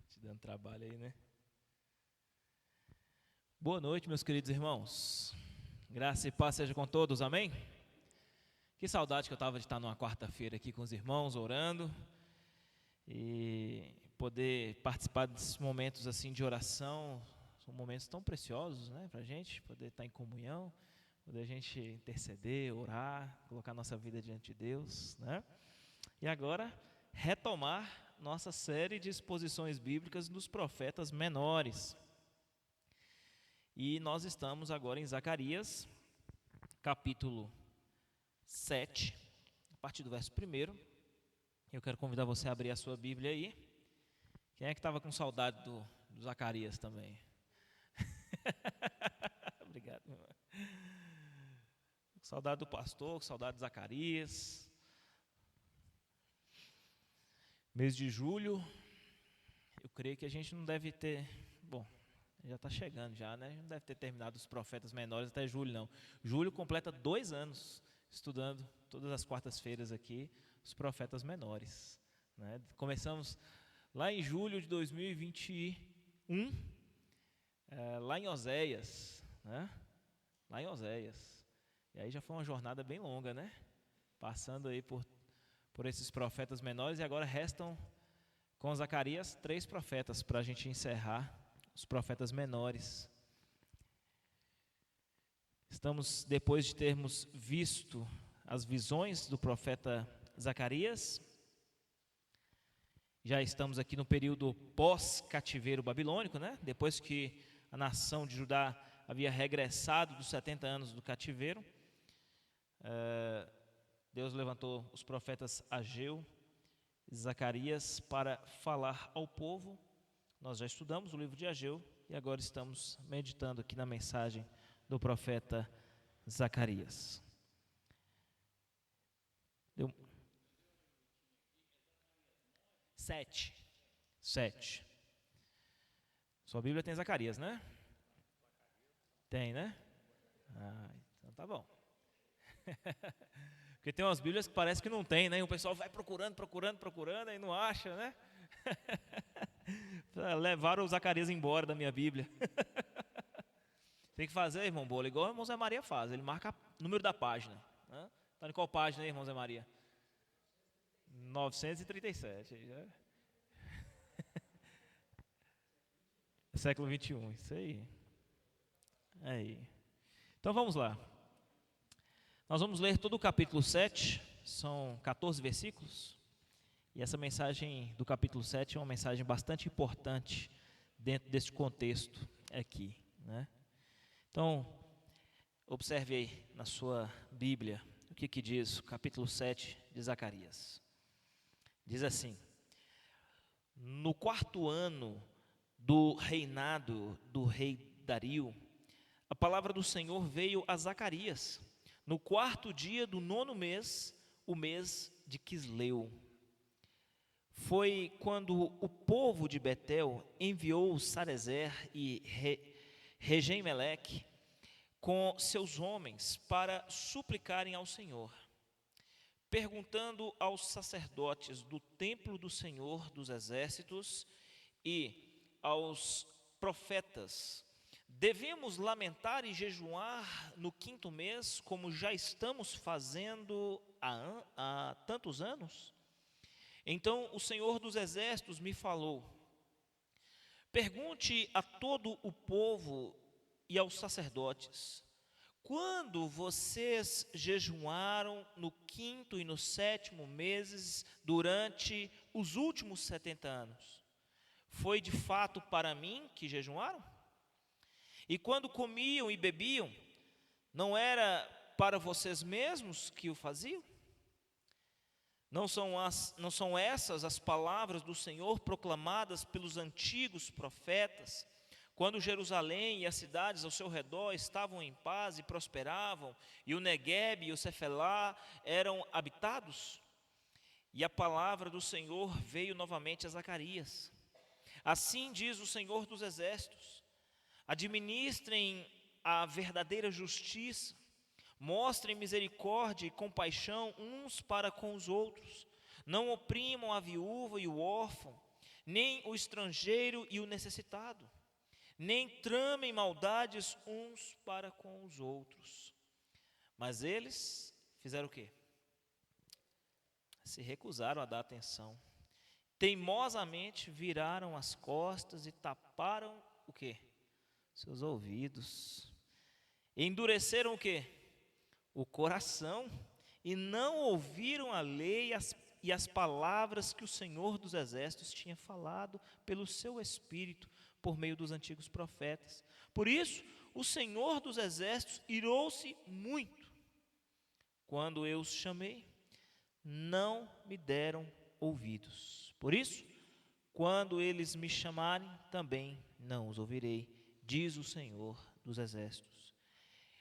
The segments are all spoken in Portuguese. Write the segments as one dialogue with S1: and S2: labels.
S1: Te dando trabalho aí, né? Boa noite, meus queridos irmãos. Graça e paz seja com todos, amém? Que saudade que eu estava de estar numa quarta-feira aqui com os irmãos, orando e poder participar desses momentos assim de oração. São momentos tão preciosos, né, para a gente poder estar em comunhão, poder a gente interceder, orar, colocar nossa vida diante de Deus, né? E agora, retomar nossa série de exposições bíblicas dos profetas menores. E nós estamos agora em Zacarias, capítulo 7, a partir do verso 1. Eu quero convidar você a abrir a sua Bíblia aí. Quem é que estava com saudade do Zacarias também? Obrigado, meu irmão. Com saudade do pastor, com saudade de Zacarias. Mês de julho, eu creio que a gente não deve ter... Bom, já está chegando já, né? A gente não deve ter terminado os profetas menores até julho, não. Julho completa 2 anos estudando todas as quartas-feiras aqui os profetas menores, né? Começamos lá em julho de 2021, lá em Oséias, né? Lá em Oséias. E aí já foi uma jornada bem longa, né? Passando aí por esses profetas menores, e agora restam com Zacarias 3 profetas para a gente encerrar os profetas menores. Estamos, depois de termos visto as visões do profeta Zacarias, já estamos aqui no período pós-cativeiro babilônico, né? Depois que a nação de Judá havia regressado dos 70 anos do cativeiro, Deus levantou os profetas Ageu e Zacarias para falar ao povo. Nós já estudamos o livro de Ageu e agora estamos meditando aqui na mensagem do profeta Zacarias. Deu 7. Sua Bíblia tem Zacarias, né? Tem, né? Então tá bom. Porque tem umas Bíblias que parece que não tem, né? E o pessoal vai procurando e não acha, né? Levaram o Zacarias embora da minha Bíblia. Tem que fazer, irmão Bola, igual o irmão Zé Maria faz. Ele marca o número da página, né? Está em qual página aí, irmão Zé Maria? 937. Século 21, isso aí. Então vamos lá. Nós vamos ler todo o capítulo 7, são 14 versículos. E essa mensagem do capítulo 7 é uma mensagem bastante importante dentro desse contexto aqui, né? Então, observe aí na sua Bíblia o que diz o capítulo 7 de Zacarias. Diz assim: no 4º ano do reinado do rei Dario, a palavra do Senhor veio a Zacarias, no 4º dia do 9º mês, o mês de Quisleu. Foi quando o povo de Betel enviou Sarezer e Regem-Meleque com seus homens para suplicarem ao Senhor, perguntando aos sacerdotes do templo do Senhor dos Exércitos e aos profetas: devemos lamentar e jejuar no 5º mês, como já estamos fazendo há tantos anos? Então o Senhor dos Exércitos me falou: pergunte a todo o povo e aos sacerdotes, quando vocês jejuaram no 5º e no 7º meses durante os últimos 70 anos? Foi de fato para mim que jejuaram? E quando comiam e bebiam, não era para vocês mesmos que o faziam? Não são essas as palavras do Senhor proclamadas pelos antigos profetas, quando Jerusalém e as cidades ao seu redor estavam em paz e prosperavam, e o Negueb e o Cefelá eram habitados? E a palavra do Senhor veio novamente a Zacarias: assim diz o Senhor dos Exércitos: administrem a verdadeira justiça, mostrem misericórdia e compaixão uns para com os outros, não oprimam a viúva e o órfão, nem o estrangeiro e o necessitado, nem tramem maldades uns para com os outros. Mas eles fizeram o quê? Se recusaram a dar atenção. Teimosamente viraram as costas e taparam o quê? Seus ouvidos. Endureceram o quê? O coração, e não ouviram a lei e as palavras que o Senhor dos Exércitos tinha falado pelo seu Espírito, por meio dos antigos profetas. Por isso, o Senhor dos Exércitos irou-se muito. Quando eu os chamei, não me deram ouvidos. Por isso, quando eles me chamarem, também não os ouvirei, diz o Senhor dos Exércitos.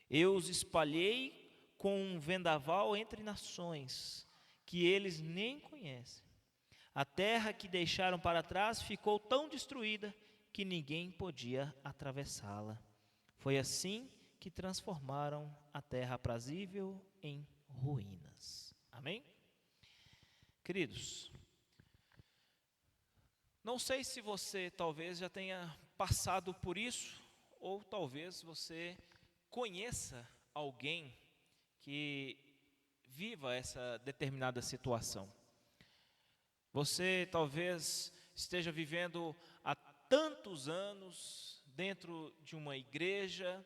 S1: Eu os espalhei com um vendaval entre nações, que eles nem conhecem. A terra que deixaram para trás ficou tão destruída que ninguém podia atravessá-la. Foi assim que transformaram a terra aprazível em ruínas. Amém? Queridos, não sei se você talvez já tenha passado por isso, ou talvez você conheça alguém que viva essa determinada situação. Você talvez esteja vivendo há tantos anos dentro de uma igreja,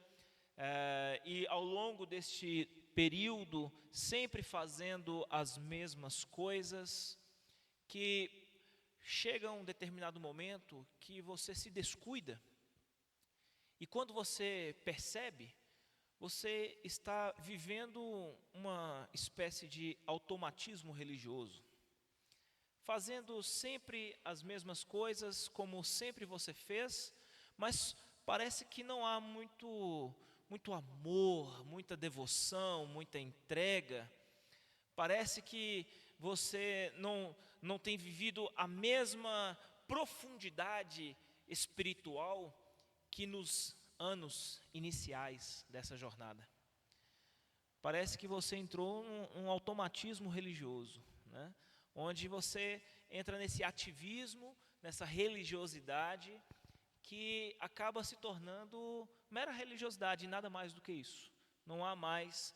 S1: e ao longo deste período sempre fazendo as mesmas coisas, que chega um determinado momento que você se descuida, e quando você percebe, você está vivendo uma espécie de automatismo religioso, fazendo sempre as mesmas coisas como sempre você fez, mas parece que não há muito amor, muita devoção, muita entrega. Parece que você não tem vivido a mesma profundidade espiritual que nos anos iniciais dessa jornada. Parece que você entrou num automatismo religioso, né? Onde você entra nesse ativismo, nessa religiosidade, que acaba se tornando mera religiosidade, e nada mais do que isso. Não há mais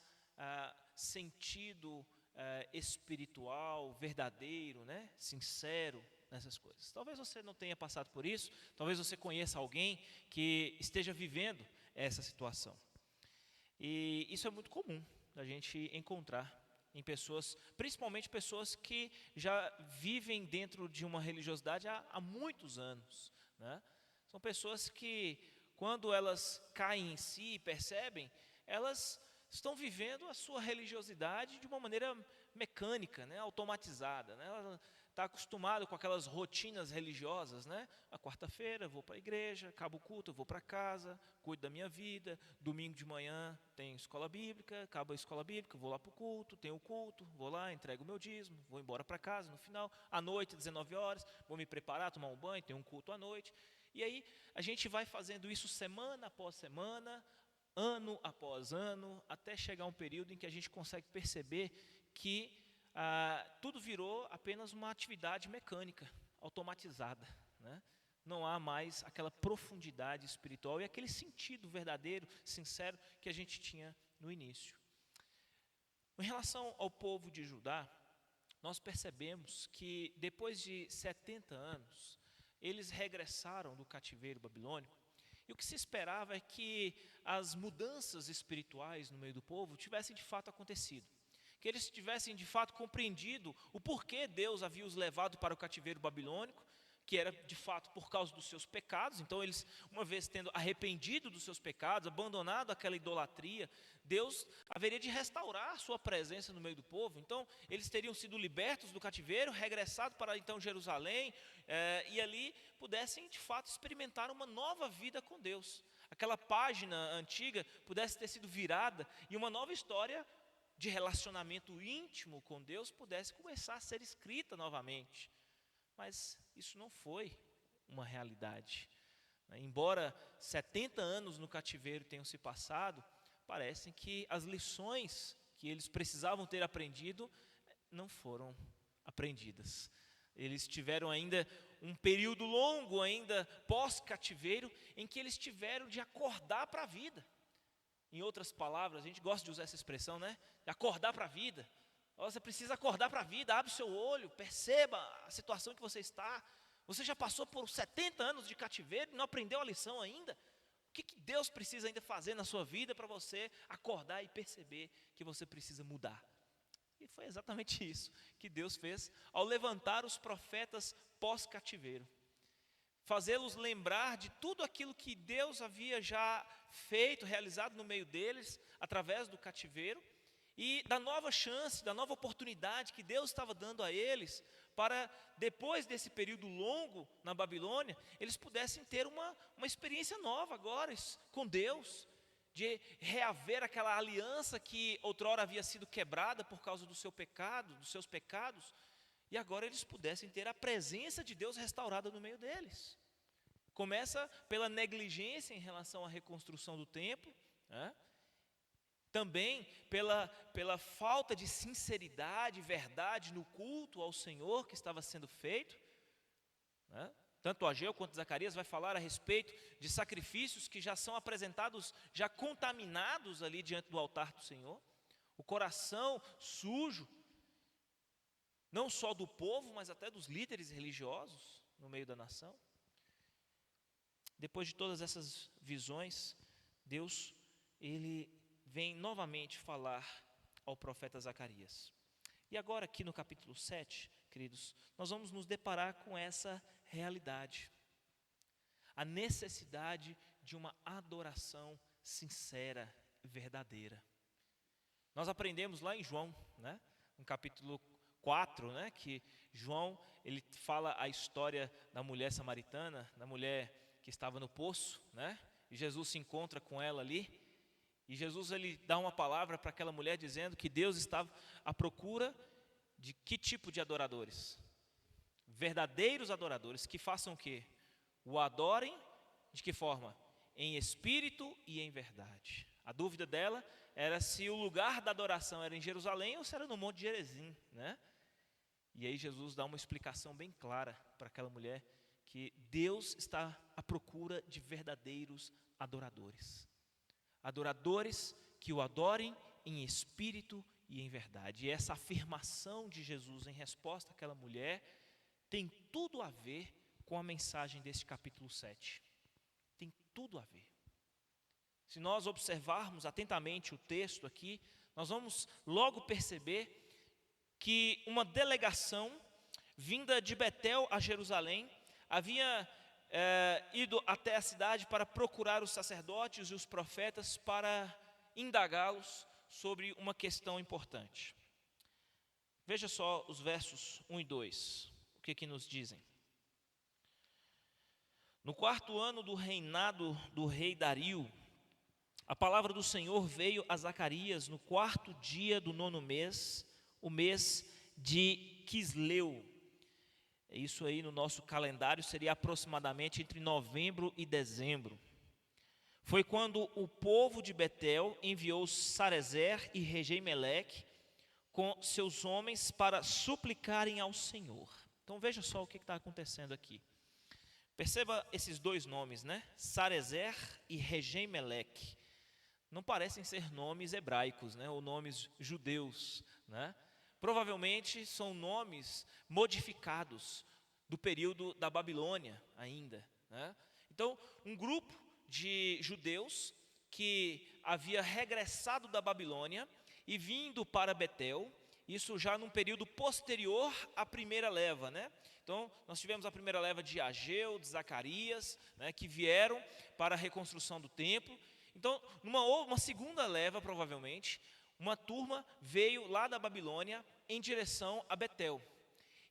S1: sentido espiritual, verdadeiro, né? Sincero nessas coisas. Talvez você não tenha passado por isso, talvez você conheça alguém que esteja vivendo essa situação. E isso é muito comum da gente encontrar em pessoas, principalmente pessoas que já vivem dentro de uma religiosidade há muitos anos, né? São pessoas que, quando elas caem em si e percebem, elas estão vivendo a sua religiosidade de uma maneira mecânica, né, automatizada, né? Ela está acostumado com aquelas rotinas religiosas, né? A quarta-feira vou para a igreja, acaba o culto, eu vou para casa, cuido da minha vida. Domingo de manhã tem escola bíblica, acaba a escola bíblica, vou lá para o culto, tem o culto, vou lá, entrego o meu dízimo, vou embora para casa no final. À noite, 19 horas, vou me preparar, tomar um banho, tem um culto à noite. E aí a gente vai fazendo isso semana após semana, ano após ano, até chegar um período em que a gente consegue perceber que tudo virou apenas uma atividade mecânica, automatizada, né? Não há mais aquela profundidade espiritual e aquele sentido verdadeiro, sincero, que a gente tinha no início. Em relação ao povo de Judá, nós percebemos que depois de 70 anos, eles regressaram do cativeiro babilônico, e o que se esperava é que as mudanças espirituais no meio do povo tivessem de fato acontecido, que eles tivessem de fato compreendido o porquê Deus havia os levado para o cativeiro babilônico, que era de fato por causa dos seus pecados. Então eles, uma vez tendo arrependido dos seus pecados, abandonado aquela idolatria, Deus haveria de restaurar a sua presença no meio do povo. Então eles teriam sido libertos do cativeiro, regressado para então Jerusalém, e ali pudessem de fato experimentar uma nova vida com Deus. Aquela página antiga pudesse ter sido virada e uma nova história de relacionamento íntimo com Deus pudesse começar a ser escrita novamente. Mas isso não foi uma realidade. Embora 70 anos no cativeiro tenham se passado, parece que as lições que eles precisavam ter aprendido não foram aprendidas. Eles tiveram ainda um período longo ainda pós-cativeiro, em que eles tiveram de acordar para a vida. Em outras palavras, a gente gosta de usar essa expressão, né? De acordar para a vida. Você precisa acordar para a vida, abre o seu olho, perceba a situação que você está. Você já passou por 70 anos de cativeiro e não aprendeu a lição ainda? O que Deus precisa ainda fazer na sua vida para você acordar e perceber que você precisa mudar? E foi exatamente isso que Deus fez ao levantar os profetas pós-cativeiro. Fazê-los lembrar de tudo aquilo que Deus havia já feito, realizado no meio deles, através do cativeiro, e da nova chance, da nova oportunidade que Deus estava dando a eles, para depois desse período longo na Babilônia, eles pudessem ter uma experiência nova agora com Deus, de reaver aquela aliança que outrora havia sido quebrada por causa do seu pecado, dos seus pecados, e agora eles pudessem ter a presença de Deus restaurada no meio deles. Começa pela negligência em relação à reconstrução do templo, né? Também pela falta de sinceridade e verdade no culto ao Senhor que estava sendo feito, né? Tanto Ageu quanto Zacarias vai falar a respeito de sacrifícios que já são apresentados, já contaminados ali diante do altar do Senhor. O coração sujo, não só do povo, mas até dos líderes religiosos no meio da nação. Depois de todas essas visões, Deus, ele vem novamente falar ao profeta Zacarias. E agora aqui no capítulo 7, queridos, nós vamos nos deparar com essa realidade. A necessidade de uma adoração sincera e verdadeira. Nós aprendemos lá em João, né, no capítulo 4, né, que João, ele fala a história da mulher samaritana, da mulher que estava no poço, né, e Jesus se encontra com ela ali, e Jesus ele dá uma palavra para aquela mulher dizendo que Deus estava à procura de que tipo de adoradores? Verdadeiros adoradores que façam o quê? O adorem de que forma? Em espírito e em verdade. A dúvida dela era se o lugar da adoração era em Jerusalém ou se era no Monte de Gerizim, né? E aí Jesus dá uma explicação bem clara para aquela mulher que Deus está à procura de verdadeiros adoradores. Adoradores que o adorem em espírito e em verdade. E essa afirmação de Jesus em resposta àquela mulher tem tudo a ver com a mensagem deste capítulo 7. Tem tudo a ver. Se nós observarmos atentamente o texto aqui, nós vamos logo perceber que uma delegação vinda de Betel a Jerusalém havia ido até a cidade para procurar os sacerdotes e os profetas para indagá-los sobre uma questão importante. Veja só os versos 1 e 2, o que nos dizem. No 4º ano do reinado do rei Dario, a palavra do Senhor veio a Zacarias no 4º dia do 9º mês, o mês de Quisleu. Isso aí no nosso calendário seria aproximadamente entre novembro e dezembro. Foi quando o povo de Betel enviou Sarezer e Regem-Meleque com seus homens para suplicarem ao Senhor. Então veja só o que está acontecendo aqui. Perceba esses dois nomes, né? Sarezer e Regem-Meleque. Não parecem ser nomes hebraicos, né? Ou nomes judeus, né? Provavelmente são nomes modificados do período da Babilônia ainda, né? Então, um grupo de judeus que havia regressado da Babilônia e vindo para Betel, isso já num período posterior à primeira leva, né? Então, nós tivemos a primeira leva de Ageu, de Zacarias, né, que vieram para a reconstrução do templo. Então, uma segunda leva, provavelmente, uma turma veio lá da Babilônia em direção a Betel.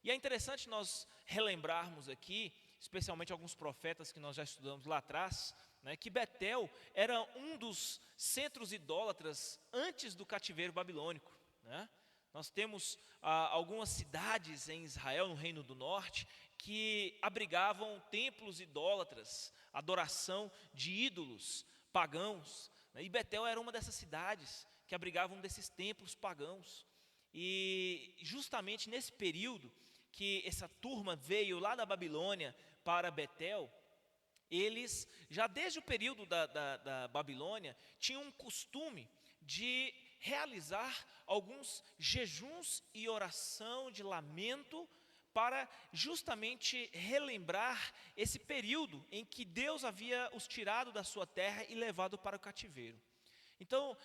S1: E é interessante nós relembrarmos aqui, especialmente alguns profetas que nós já estudamos lá atrás, né, que Betel era um dos centros idólatras antes do cativeiro babilônico, né? Nós temos algumas cidades em Israel, no Reino do Norte, que abrigavam templos idólatras, adoração de ídolos pagãos, né? E Betel era uma dessas cidades que abrigavam desses templos pagãos. E justamente nesse período que essa turma veio lá da Babilônia para Betel, eles, já desde o período da Babilônia, tinham um costume de realizar alguns jejuns e oração de lamento para justamente relembrar esse período em que Deus havia os tirado da sua terra e levado para o cativeiro. Então,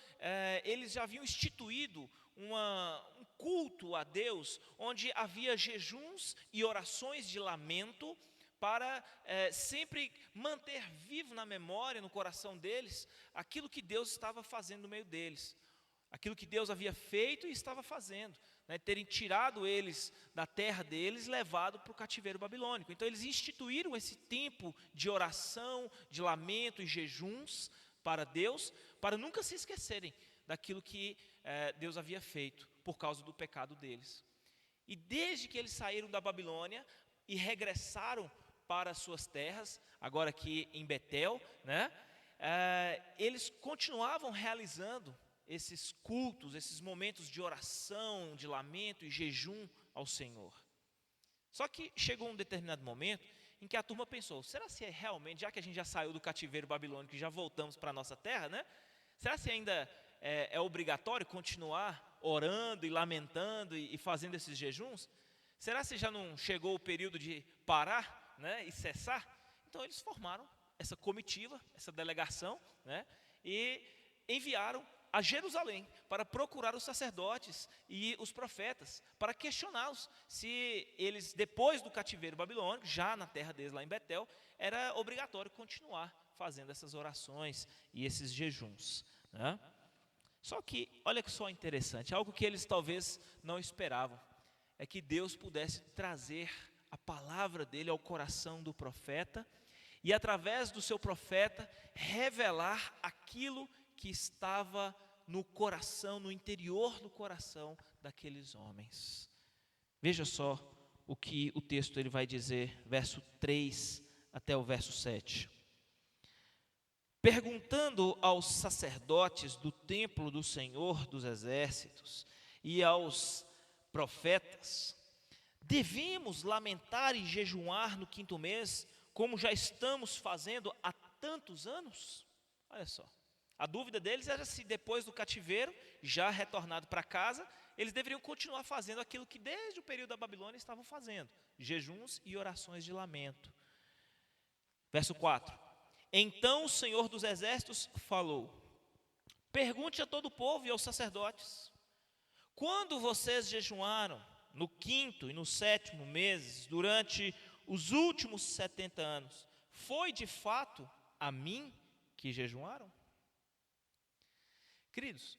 S1: eles já haviam instituído um culto a Deus, onde havia jejuns e orações de lamento, para sempre manter vivo na memória, no coração deles, aquilo que Deus estava fazendo no meio deles, aquilo que Deus havia feito e estava fazendo, né, terem tirado eles da terra deles, levado para o cativeiro babilônico. Então eles instituíram esse tempo de oração, de lamento e jejuns para Deus, para nunca se esquecerem daquilo que Deus havia feito por causa do pecado deles. E desde que eles saíram da Babilônia e regressaram para as suas terras, agora aqui em Betel, né, eles continuavam realizando esses cultos, esses momentos de oração, de lamento e jejum ao Senhor. Só que chegou um determinado momento em que a turma pensou, será se é realmente, já que a gente já saiu do cativeiro babilônico e já voltamos para a nossa terra, né? Será se ainda é obrigatório continuar orando e lamentando e fazendo esses jejuns? Será se já não chegou o período de parar, né, e cessar? Então eles formaram essa comitiva, essa delegação, né, e enviaram a Jerusalém para procurar os sacerdotes e os profetas, para questioná-los se eles, depois do cativeiro babilônico, já na terra deles lá em Betel, era obrigatório continuar fazendo essas orações e esses jejuns, né? Só que, olha que só interessante, algo que eles talvez não esperavam, é que Deus pudesse trazer a palavra dele ao coração do profeta, e através do seu profeta, revelar aquilo que estava no coração, no interior do coração daqueles homens. Veja só o que o texto ele vai dizer, verso 3 até o verso 7. Perguntando aos sacerdotes do templo do Senhor dos Exércitos e aos profetas, devemos lamentar e jejuar no 5º mês, como já estamos fazendo há tantos anos? Olha só. A dúvida deles era se depois do cativeiro, já retornado para casa, eles deveriam continuar fazendo aquilo que desde o período da Babilônia estavam fazendo, jejuns e orações de lamento. Verso 4. Então o Senhor dos Exércitos falou, pergunte a todo o povo e aos sacerdotes, quando vocês jejuaram no 5º e no 7º meses, durante os últimos 70 anos, foi de fato a mim que jejuaram? Queridos,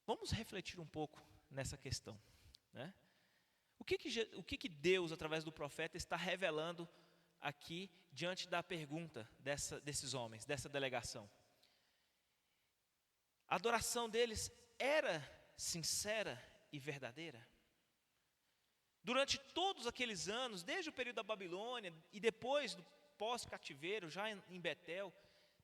S1: vamos refletir um pouco nessa questão, né? O que Deus, através do profeta, está revelando aqui diante da pergunta desses homens, dessa delegação? A adoração deles era sincera e verdadeira? Durante todos aqueles anos, desde o período da Babilônia e depois do pós-cativeiro, já em Betel,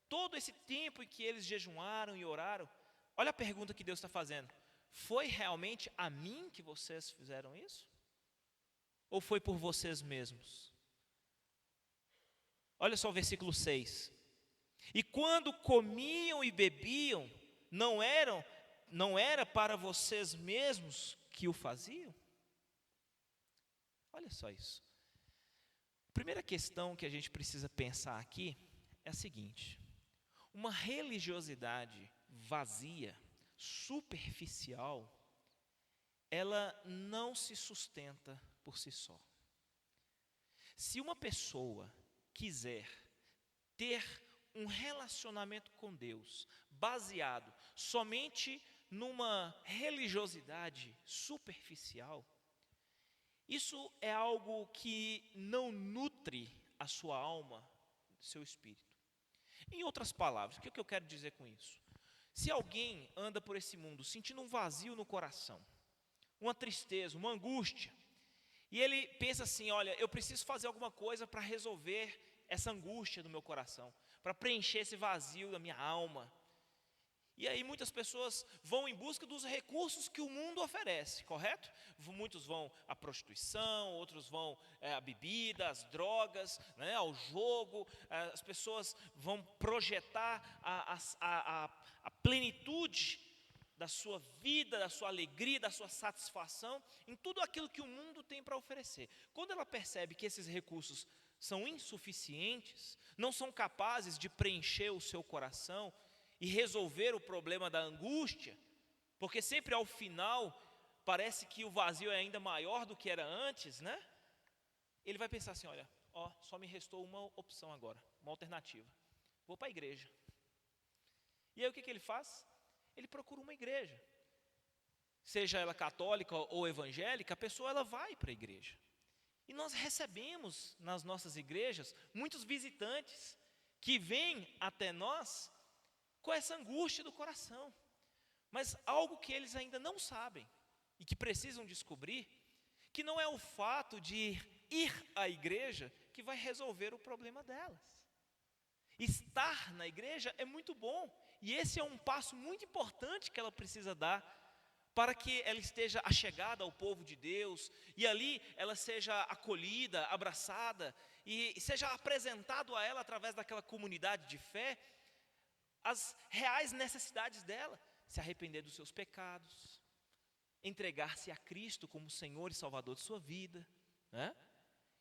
S1: todo esse tempo em que eles jejuaram e oraram, olha a pergunta que Deus está fazendo, foi realmente a mim que vocês fizeram isso? Ou foi por vocês mesmos? Olha só o versículo 6. E quando comiam e bebiam, não era para vocês mesmos que o faziam? Olha só isso. A primeira questão que a gente precisa pensar aqui é a seguinte: uma religiosidade vazia, superficial, ela não se sustenta por si só. Se uma pessoa quiser ter um relacionamento com Deus baseado somente numa religiosidade superficial, isso é algo que não nutre a sua alma, seu espírito. Em outras palavras, o que eu quero dizer com isso? Se alguém anda por esse mundo sentindo um vazio no coração, uma tristeza, uma angústia, e ele pensa assim, olha, eu preciso fazer alguma coisa para resolver essa angústia do meu coração, para preencher esse vazio da minha alma. E aí muitas pessoas vão em busca dos recursos que o mundo oferece, correto? Muitos vão à prostituição, outros vão à bebida, às drogas, né, ao jogo. As pessoas vão projetar a plenitude da sua vida, da sua alegria, da sua satisfação em tudo aquilo que o mundo tem para oferecer. Quando ela percebe que esses recursos são insuficientes, não são capazes de preencher o seu coração e resolver o problema da angústia, porque sempre ao final parece que o vazio é ainda maior do que era antes, né? Ele vai pensar assim, olha, só me restou uma opção agora, uma alternativa. Vou para a igreja. E aí o que ele faz? Ele procura uma igreja. Seja ela católica ou evangélica, a pessoa ela vai para a igreja. E nós recebemos nas nossas igrejas muitos visitantes que vêm até nós com essa angústia do coração. Mas algo que eles ainda não sabem e que precisam descobrir, que não é o fato de ir à igreja que vai resolver o problema delas. Estar na igreja é muito bom, e esse é um passo muito importante que ela precisa dar para que ela esteja achegada ao povo de Deus, e ali ela seja acolhida, abraçada, e seja apresentado a ela através daquela comunidade de fé, as reais necessidades dela, se arrepender dos seus pecados, entregar-se a Cristo como Senhor e Salvador de sua vida, né?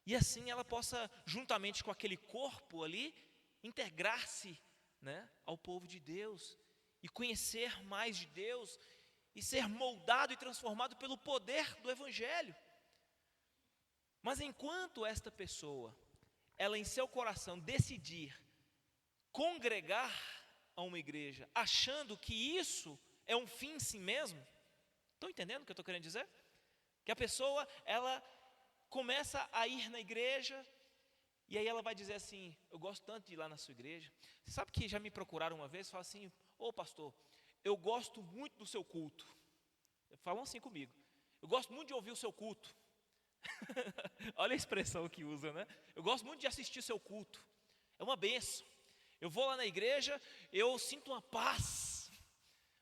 S1: E assim ela possa, juntamente com aquele corpo ali, integrar-se, né, ao povo de Deus, e conhecer mais de Deus, e ser moldado e transformado pelo poder do Evangelho. Mas enquanto esta pessoa, ela em seu coração decidir congregar a uma igreja, achando que isso é um fim em si mesmo, estão entendendo o que eu estou querendo dizer? Que a pessoa, ela começa a ir na igreja, e aí ela vai dizer assim, eu gosto tanto de ir lá na sua igreja. Você sabe que já me procuraram uma vez, falaram assim, pastor, eu gosto muito do seu culto. Falam assim comigo, eu gosto muito de ouvir o seu culto. Olha a expressão que usa, né? Eu gosto muito de assistir o seu culto, é uma bênção. Eu vou lá na igreja, eu sinto uma paz,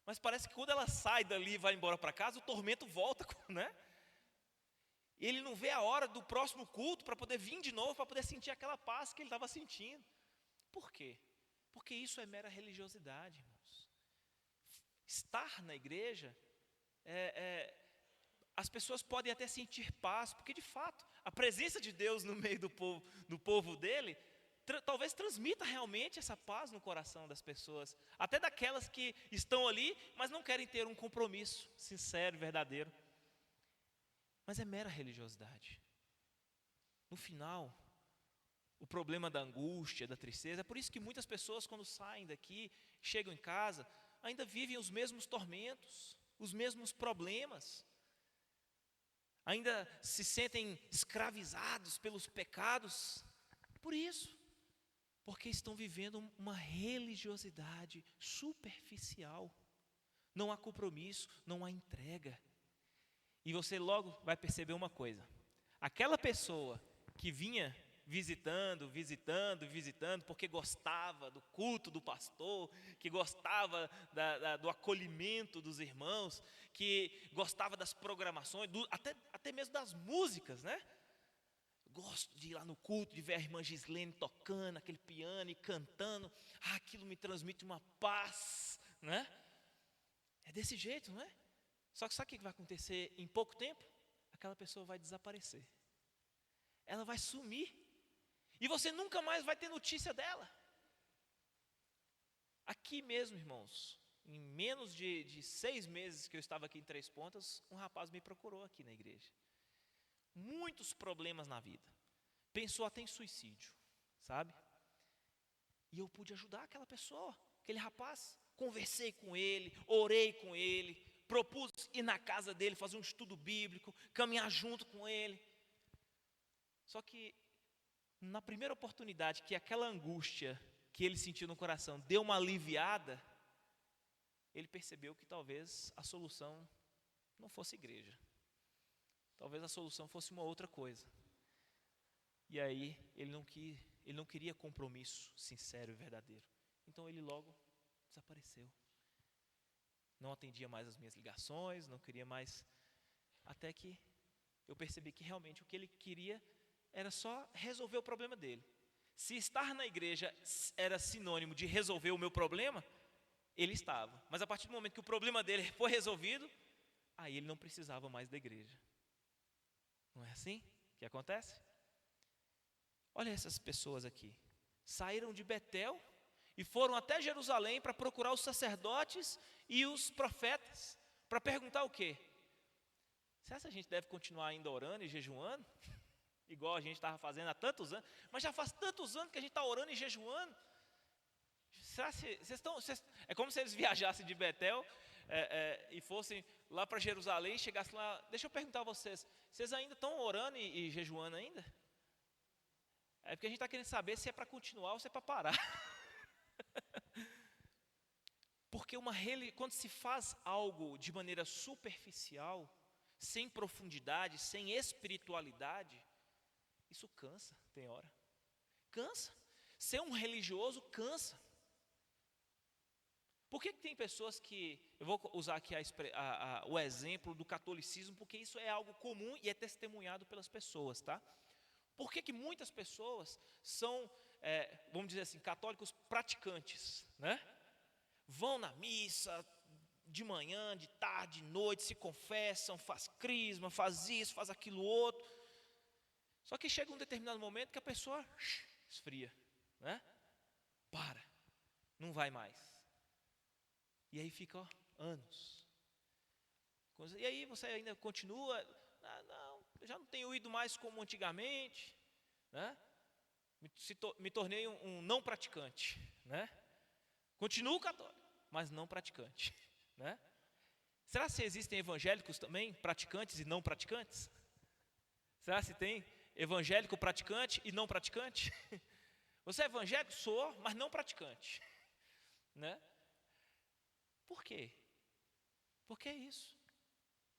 S1: mas parece que quando ela sai dali e vai embora para casa, o tormento volta, né? E ele não vê a hora do próximo culto para poder vir de novo, para poder sentir aquela paz que ele estava sentindo. Por quê? Porque isso é mera religiosidade, irmãos. Estar na igreja, as pessoas podem até sentir paz, porque de fato, a presença de Deus no meio do povo dele, talvez transmita realmente essa paz no coração das pessoas, até daquelas que estão ali, mas não querem ter um compromisso sincero e verdadeiro. Mas é mera religiosidade. No final, o problema da angústia, da tristeza, é por isso que muitas pessoas quando saem daqui, chegam em casa, ainda vivem os mesmos tormentos, os mesmos problemas, ainda se sentem escravizados pelos pecados, por isso, porque estão vivendo uma religiosidade superficial, não há compromisso, não há entrega. E você logo vai perceber uma coisa, aquela pessoa que vinha visitando, porque gostava do culto do pastor, que gostava do acolhimento dos irmãos, que gostava das programações, até mesmo das músicas, né? Gosto de ir lá no culto, de ver a irmã Gislene tocando aquele piano e cantando, aquilo me transmite uma paz, né? É desse jeito, não é? Só que sabe o que vai acontecer em pouco tempo? Aquela pessoa vai desaparecer. Ela vai sumir. E você nunca mais vai ter notícia dela. Aqui mesmo, irmãos, em menos de 6 meses que eu estava aqui em Três Pontas, um rapaz me procurou aqui na igreja. Muitos problemas na vida. Pensou até em suicídio, sabe? E eu pude ajudar aquela pessoa, aquele rapaz. Conversei com ele, orei com ele, propus ir na casa dele, fazer um estudo bíblico, caminhar junto com ele. Só que, na primeira oportunidade que aquela angústia que ele sentiu no coração deu uma aliviada, ele percebeu que talvez a solução não fosse igreja. Talvez a solução fosse uma outra coisa. E aí, ele não queria compromisso sincero e verdadeiro. Então, ele logo desapareceu. não atendia mais as minhas ligações, não queria mais, até que eu percebi que realmente o que ele queria era só resolver o problema dele. Se estar na igreja era sinônimo de resolver o meu problema, ele estava. Mas a partir do momento que o problema dele foi resolvido, aí ele não precisava mais da igreja. Não é assim que acontece? Olha essas pessoas aqui. Saíram de Betel e foram até Jerusalém para procurar os sacerdotes e os profetas, para perguntar o quê? Será que a gente deve continuar ainda orando e jejuando? Igual a gente estava fazendo há tantos anos, mas já faz tantos anos que a gente está orando e jejuando. Será que vocês estão? É como se eles viajassem de Betel e fossem lá para Jerusalém e chegassem lá. Deixa eu perguntar a vocês: vocês ainda estão orando e jejuando ainda? É porque a gente está querendo saber se é para continuar ou se é para parar. Porque quando se faz algo de maneira superficial, sem profundidade, sem espiritualidade, isso cansa, tem hora. Cansa. Ser um religioso cansa. Por que tem pessoas que, eu vou usar aqui o exemplo do catolicismo, porque isso é algo comum e é testemunhado pelas pessoas, tá? Por que muitas pessoas são, vamos dizer assim, católicos praticantes, né? Vão na missa de manhã, de tarde, de noite, se confessam, faz crisma, faz isso, faz aquilo outro. Só que chega um determinado momento que a pessoa esfria, né? Para, não vai mais. E aí fica anos. E aí você ainda continua, não, eu já não tenho ido mais como antigamente, né? Me tornei um não praticante, né? Continuo católico, mas não praticante, né? Será que existem evangélicos também, praticantes e não praticantes? Será que tem evangélico praticante e não praticante? Você é evangélico? Sou, mas não praticante, né? Por quê? Porque é isso.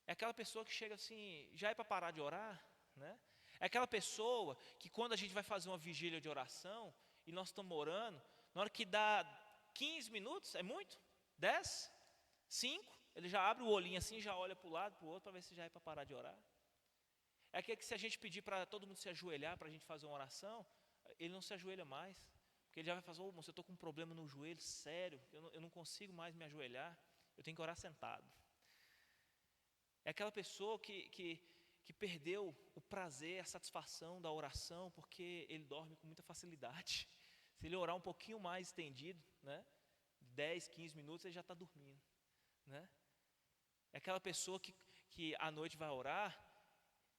S1: É aquela pessoa que chega assim, já é para parar de orar, né? É aquela pessoa que quando a gente vai fazer uma vigília de oração e nós estamos orando, na hora que dá 15 minutos, é muito? 10? 5? Ele já abre o olhinho assim, já olha para o lado, para o outro, para ver se já é para parar de orar. É aquele que se a gente pedir para todo mundo se ajoelhar, para a gente fazer uma oração, ele não se ajoelha mais. Porque ele já vai falar, moço, eu estou com um problema no joelho, sério, eu não consigo mais me ajoelhar, eu tenho que orar sentado. É aquela pessoa que perdeu o prazer, a satisfação da oração, porque ele dorme com muita facilidade. Se ele orar um pouquinho mais estendido, né, 10, 15 minutos, ele já está dormindo, né? É aquela pessoa que à noite vai orar,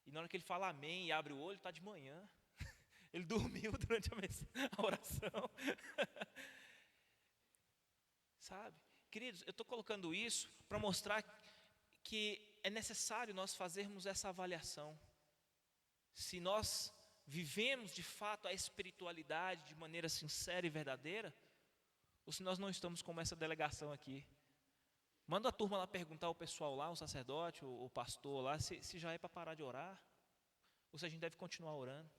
S1: e na hora que ele fala amém e abre o olho, está de manhã. Ele dormiu durante a oração. Sabe? Queridos, eu estou colocando isso para mostrar que é necessário nós fazermos essa avaliação. Se nós vivemos de fato a espiritualidade de maneira sincera e verdadeira, ou se nós não estamos como essa delegação aqui. Manda a turma lá perguntar ao pessoal lá, o sacerdote, o pastor lá, se já é para parar de orar, ou se a gente deve continuar orando.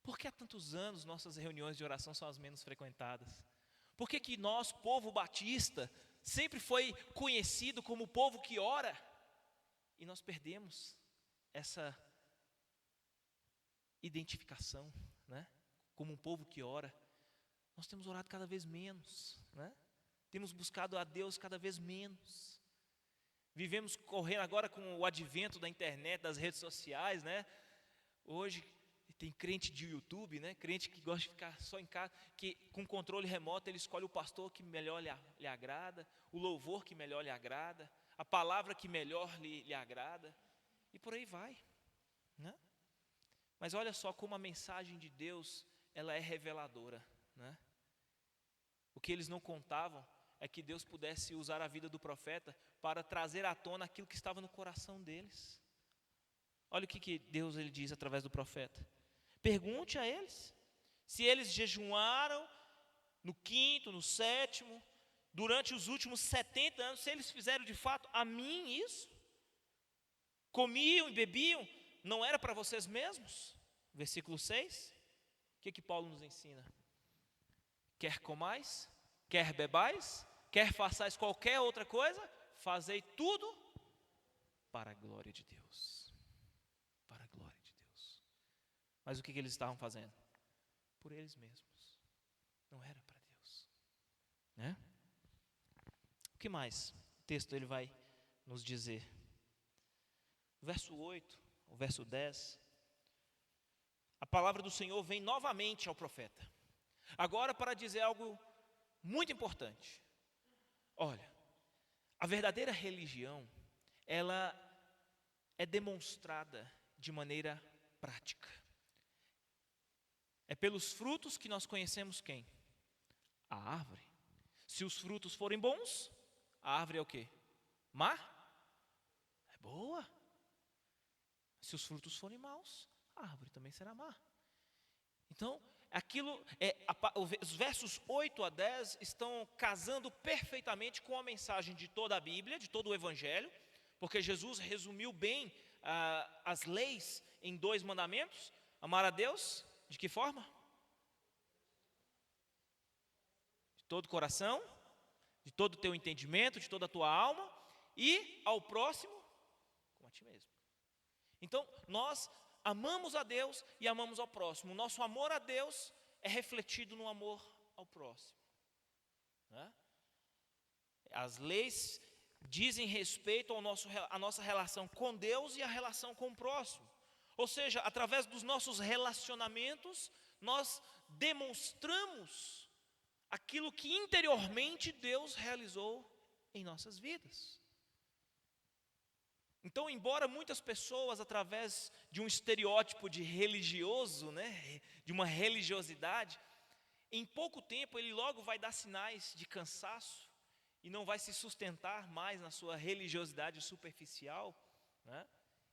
S1: Por que há tantos anos nossas reuniões de oração são as menos frequentadas? Por que nós, povo batista, sempre foi conhecido como o povo que ora, e nós perdemos essa identificação, né? Como um povo que ora? Nós temos orado cada vez menos, né? Temos buscado a Deus cada vez menos. Vivemos correndo agora com o advento da internet, das redes sociais, né? Hoje tem crente de YouTube, né? Crente que gosta de ficar só em casa, que com controle remoto ele escolhe o pastor que melhor lhe agrada, o louvor que melhor lhe agrada, a palavra que melhor lhe agrada, e por aí vai, né? Mas olha só como a mensagem de Deus, ela é reveladora, né? O que eles não contavam é que Deus pudesse usar a vida do profeta para trazer à tona aquilo que estava no coração deles. Olha o que Deus ele diz através do profeta. Pergunte a eles se eles jejuaram no 5º, no 7º, durante os últimos 70 anos, se eles fizeram de fato a mim isso. Comiam e bebiam, não era para vocês mesmos? Versículo 6. O que Paulo nos ensina? Quer comais, quer bebais, quer façais qualquer outra coisa, fazei tudo para a glória de Deus. Para a glória de Deus. Mas o que eles estavam fazendo? Por eles mesmos. Não era para Deus, né? O que mais o texto ele vai nos dizer? O verso 8, o verso 10, a palavra do Senhor vem novamente ao profeta, agora para dizer algo muito importante. Olha, a verdadeira religião, ela é demonstrada de maneira prática. É pelos frutos que nós conhecemos quem? A árvore. Se os frutos forem bons, a árvore é o quê? Má? É boa. Se os frutos forem maus, a árvore também será má. Então, os versos 8 a 10 estão casando perfeitamente com a mensagem de toda a Bíblia, de todo o Evangelho, porque Jesus resumiu bem as leis em 2 mandamentos: amar a Deus, de que forma? De todo o coração, de todo o teu entendimento, de toda a tua alma, e ao próximo como a ti mesmo. Então, nós amamos a Deus e amamos ao próximo. O nosso amor a Deus é refletido no amor ao próximo, né? As leis dizem respeito à nossa relação com Deus e à relação com o próximo. Ou seja, através dos nossos relacionamentos, nós demonstramos aquilo que interiormente Deus realizou em nossas vidas. Então, embora muitas pessoas, através de um estereótipo de religioso, né, de uma religiosidade, em pouco tempo ele logo vai dar sinais de cansaço e não vai se sustentar mais na sua religiosidade superficial, né,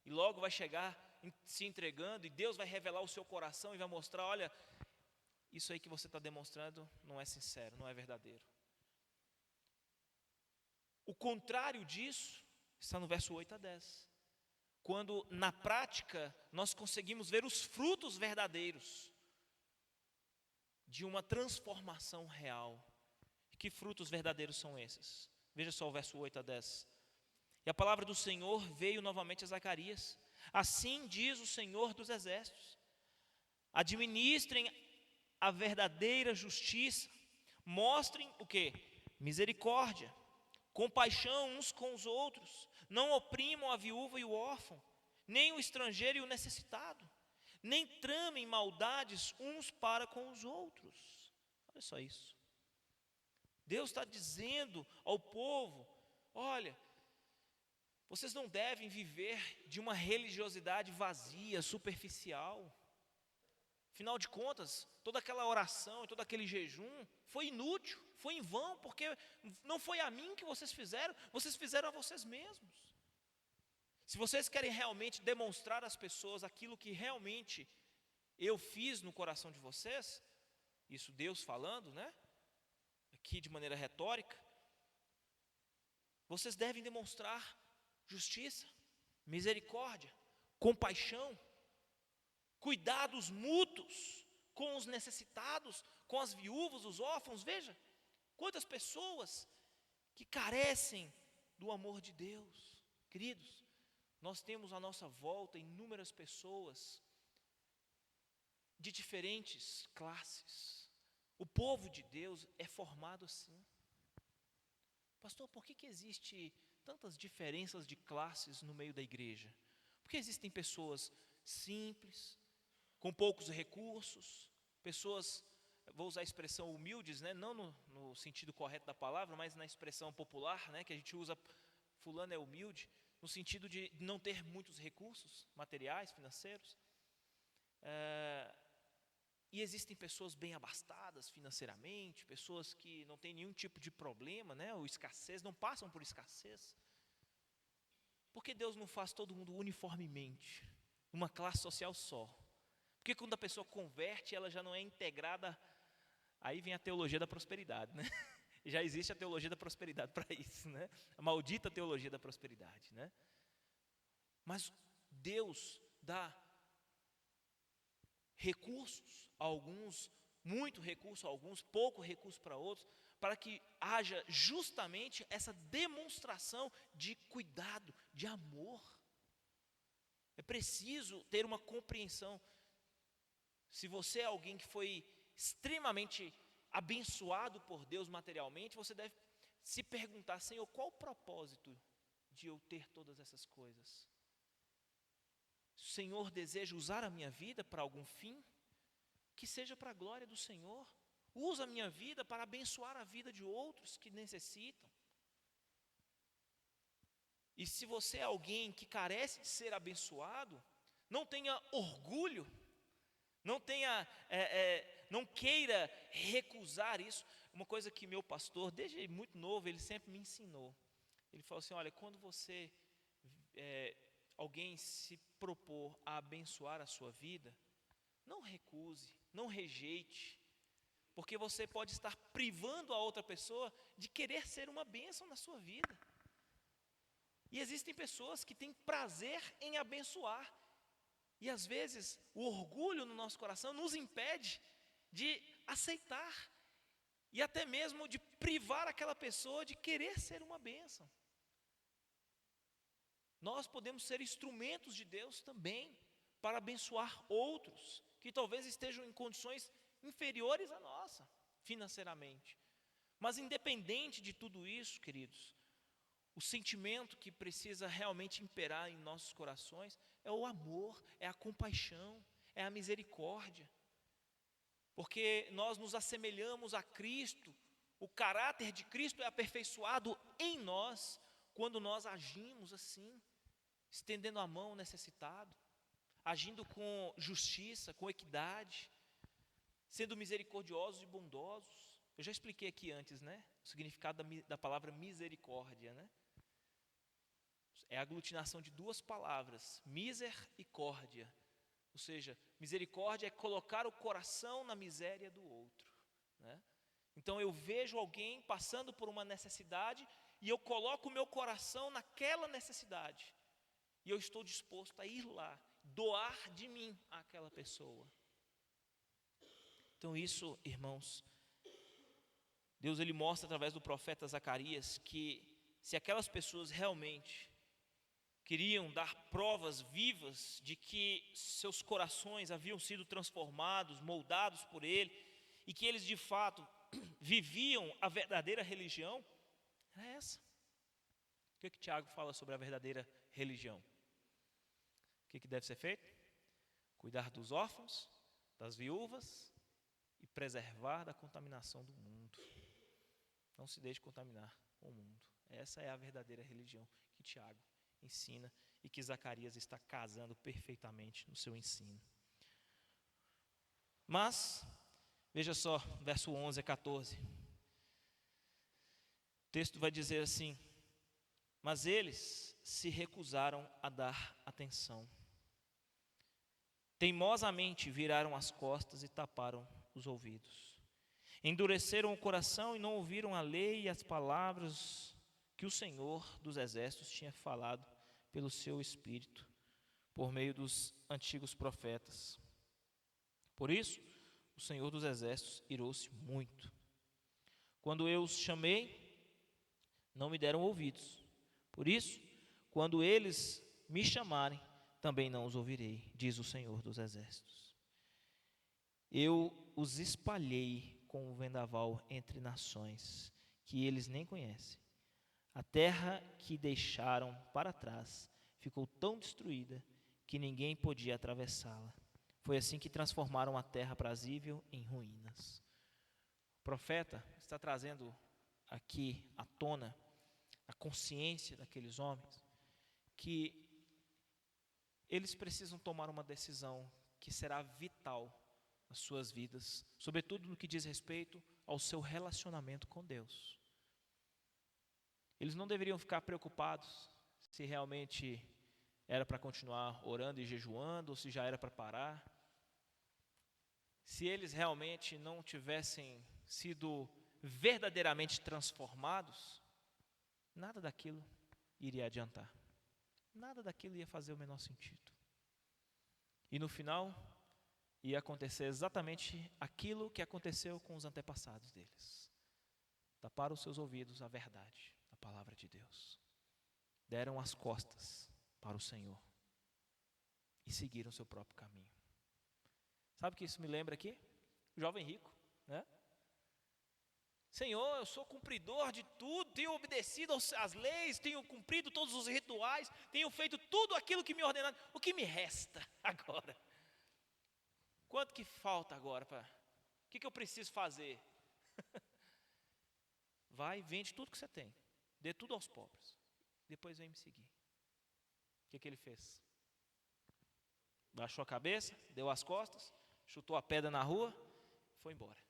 S1: e logo vai chegar se entregando, e Deus vai revelar o seu coração e vai mostrar: olha, isso aí que você está demonstrando não é sincero, não é verdadeiro. O contrário disso está no verso 8 a 10, quando na prática nós conseguimos ver os frutos verdadeiros de uma transformação real. E que frutos verdadeiros são esses? Veja só o verso 8 a 10. E a palavra do Senhor veio novamente a Zacarias: assim diz o Senhor dos exércitos, administrem a verdadeira justiça, mostrem o quê? Misericórdia, compaixão uns com os outros, não oprimam a viúva e o órfão, nem o estrangeiro e o necessitado, nem tramem maldades uns para com os outros. Olha só isso. Deus está dizendo ao povo: olha, vocês não devem viver de uma religiosidade vazia, superficial. Afinal de contas, toda aquela oração e todo aquele jejum foi inútil, foi em vão, porque não foi a mim que vocês fizeram a vocês mesmos. Se vocês querem realmente demonstrar às pessoas aquilo que realmente eu fiz no coração de vocês, isso Deus falando, né, aqui de maneira retórica, vocês devem demonstrar justiça, misericórdia, compaixão, cuidados mútuos com os necessitados, com as viúvas, os órfãos. Veja quantas pessoas que carecem do amor de Deus. Queridos, nós temos à nossa volta inúmeras pessoas de diferentes classes. O povo de Deus é formado assim. Pastor, por que existe tantas diferenças de classes no meio da igreja? Porque existem pessoas simples, com poucos recursos, pessoas, vou usar a expressão humildes, né? Não no sentido correto da palavra, mas na expressão popular, né? Que a gente usa, fulano é humilde, no sentido de não ter muitos recursos materiais, financeiros. E existem pessoas bem abastadas financeiramente, pessoas que não têm nenhum tipo de problema, né? Ou escassez, não passam por escassez. Por que Deus não faz todo mundo uniformemente, uma classe social só? Porque quando a pessoa converte, ela já não é integrada. Aí vem a teologia da prosperidade, né? Já existe a teologia da prosperidade para isso, né? A maldita teologia da prosperidade, né? Mas Deus dá recursos a alguns, muito recurso a alguns, pouco recurso para outros, para que haja justamente essa demonstração de cuidado, de amor. É preciso ter uma compreensão. Se você é alguém que foi extremamente abençoado por Deus materialmente, você deve se perguntar: Senhor, qual o propósito de eu ter todas essas coisas? O Senhor deseja usar a minha vida para algum fim? Que seja para a glória do Senhor. Usa a minha vida para abençoar a vida de outros que necessitam. E se você é alguém que carece de ser abençoado, não tenha orgulho, não queira recusar isso. Uma coisa que meu pastor, desde muito novo, ele sempre me ensinou. Ele falou assim: olha, quando alguém se propor a abençoar a sua vida, não recuse, não rejeite, porque você pode estar privando a outra pessoa de querer ser uma bênção na sua vida. E existem pessoas que têm prazer em abençoar, e às vezes o orgulho no nosso coração nos impede de aceitar, e até mesmo de privar aquela pessoa de querer ser uma bênção. Nós podemos ser instrumentos de Deus também, para abençoar outros, que talvez estejam em condições inferiores à nossa, financeiramente. Mas independente de tudo isso, queridos, o sentimento que precisa realmente imperar em nossos corações é o amor, é a compaixão, é a misericórdia. Porque nós nos assemelhamos a Cristo, o caráter de Cristo é aperfeiçoado em nós, quando nós agimos assim, estendendo a mão ao necessitado, agindo com justiça, com equidade, sendo misericordiosos e bondosos. Eu já expliquei aqui antes, né? O significado da palavra misericórdia, né? É a aglutinação de duas palavras, miser e córdia. Ou seja, misericórdia é colocar o coração na miséria do outro, né? Então eu vejo alguém passando por uma necessidade e eu coloco o meu coração naquela necessidade. E eu estou disposto a ir lá, doar de mim àquela pessoa. Então isso, irmãos, Deus ele mostra através do profeta Zacarias que se aquelas pessoas realmente queriam dar provas vivas de que seus corações haviam sido transformados, moldados por Ele, e que eles de fato viviam a verdadeira religião, era essa. O que Tiago fala sobre a verdadeira religião? O que deve ser feito? Cuidar dos órfãos, das viúvas e preservar da contaminação do mundo. Não se deixe contaminar com o mundo. Essa é a verdadeira religião que Tiago ensina e que Zacarias está casando perfeitamente no seu ensino. Mas, veja só, verso 11 a 14. O texto vai dizer assim: mas eles se recusaram a dar atenção. Teimosamente viraram as costas e taparam os ouvidos. Endureceram o coração e não ouviram a lei e as palavras que o Senhor dos Exércitos tinha falado pelo seu Espírito, por meio dos antigos profetas. Por isso, o Senhor dos Exércitos irou-se muito. Quando eu os chamei, não me deram ouvidos. Por isso, quando eles me chamarem, também não os ouvirei, diz o Senhor dos Exércitos. Eu os espalhei com o vendaval entre nações, que eles nem conhecem. A terra que deixaram para trás ficou tão destruída que ninguém podia atravessá-la. Foi assim que transformaram a terra aprazível em ruínas. O profeta está trazendo aqui à tona a consciência daqueles homens, que eles precisam tomar uma decisão que será vital nas suas vidas, sobretudo no que diz respeito ao seu relacionamento com Deus. Eles não deveriam ficar preocupados se realmente era para continuar orando e jejuando, ou se já era para parar. Se eles realmente não tivessem sido verdadeiramente transformados, nada daquilo iria adiantar. Nada daquilo ia fazer o menor sentido. E no final, ia acontecer exatamente aquilo que aconteceu com os antepassados deles. taparam os seus ouvidos à verdade, à palavra de Deus. Deram as costas para o Senhor e seguiram o seu próprio caminho. Sabe o que isso me lembra aqui? O jovem rico, né? Senhor, eu sou cumpridor de tudo, tenho obedecido às leis, tenho cumprido todos os rituais, tenho feito tudo aquilo que me ordenaram. O que me resta agora? Quanto que falta agora? O que eu preciso fazer? Vai, vende tudo que você tem, dê tudo aos pobres, depois vem me seguir. O que ele fez? Baixou a cabeça, deu as costas, chutou a pedra na rua, foi embora.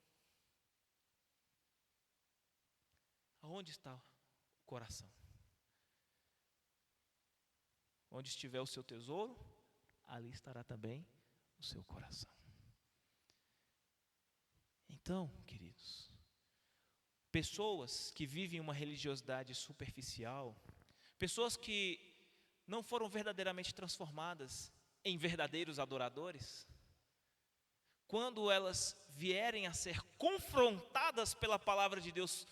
S1: Aonde está o coração? Onde estiver o seu tesouro, ali estará também o seu coração. Então, queridos, pessoas que vivem uma religiosidade superficial, pessoas que não foram verdadeiramente transformadas em verdadeiros adoradores, quando elas vierem a ser confrontadas pela palavra de Deus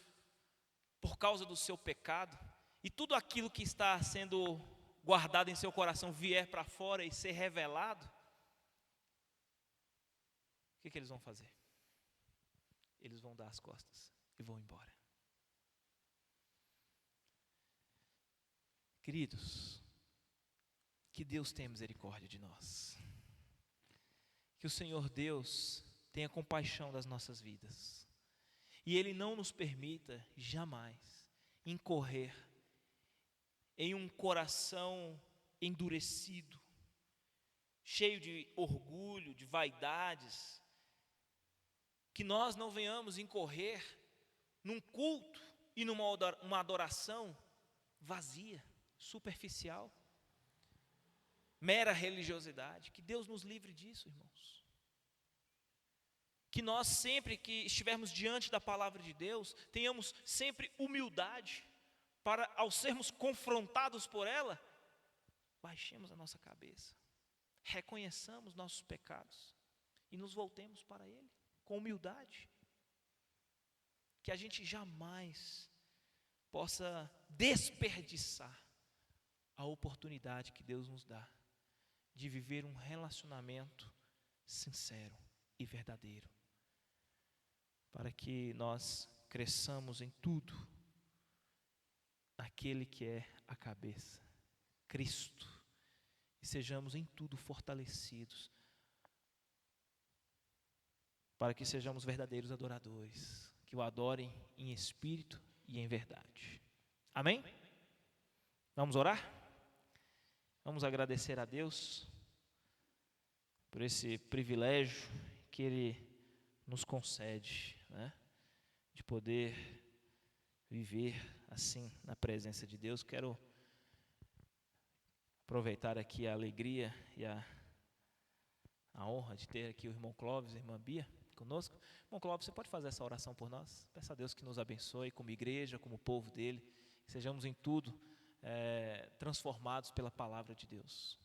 S1: por causa do seu pecado, e tudo aquilo que está sendo guardado em seu coração vier para fora e ser revelado, o que eles vão fazer? Eles vão dar as costas e vão embora. Queridos, que Deus tenha misericórdia de nós. Que o Senhor Deus tenha compaixão das nossas vidas. E Ele não nos permita jamais incorrer em um coração endurecido, cheio de orgulho, de vaidades, que nós não venhamos incorrer num culto e numa adoração vazia, superficial, mera religiosidade. Que Deus nos livre disso, irmãos. Que nós sempre que estivermos diante da palavra de Deus, tenhamos sempre humildade, para ao sermos confrontados por ela, baixemos a nossa cabeça, reconheçamos nossos pecados e nos voltemos para Ele, com humildade. Que a gente jamais possa desperdiçar a oportunidade que Deus nos dá de viver um relacionamento sincero e verdadeiro, para que nós cresçamos em tudo naquele que é a cabeça, Cristo, e sejamos em tudo fortalecidos, para que sejamos verdadeiros adoradores, que o adorem em espírito e em verdade. Amém? Vamos orar? Vamos agradecer a Deus por esse privilégio que Ele nos concede, né? De poder viver assim na presença de Deus. Quero aproveitar aqui a alegria e a honra de ter aqui o irmão Clóvis e a irmã Bia conosco. Irmão Clóvis, você pode fazer essa oração por nós? Peça a Deus que nos abençoe como igreja, como povo dele, que sejamos em tudo transformados pela palavra de Deus.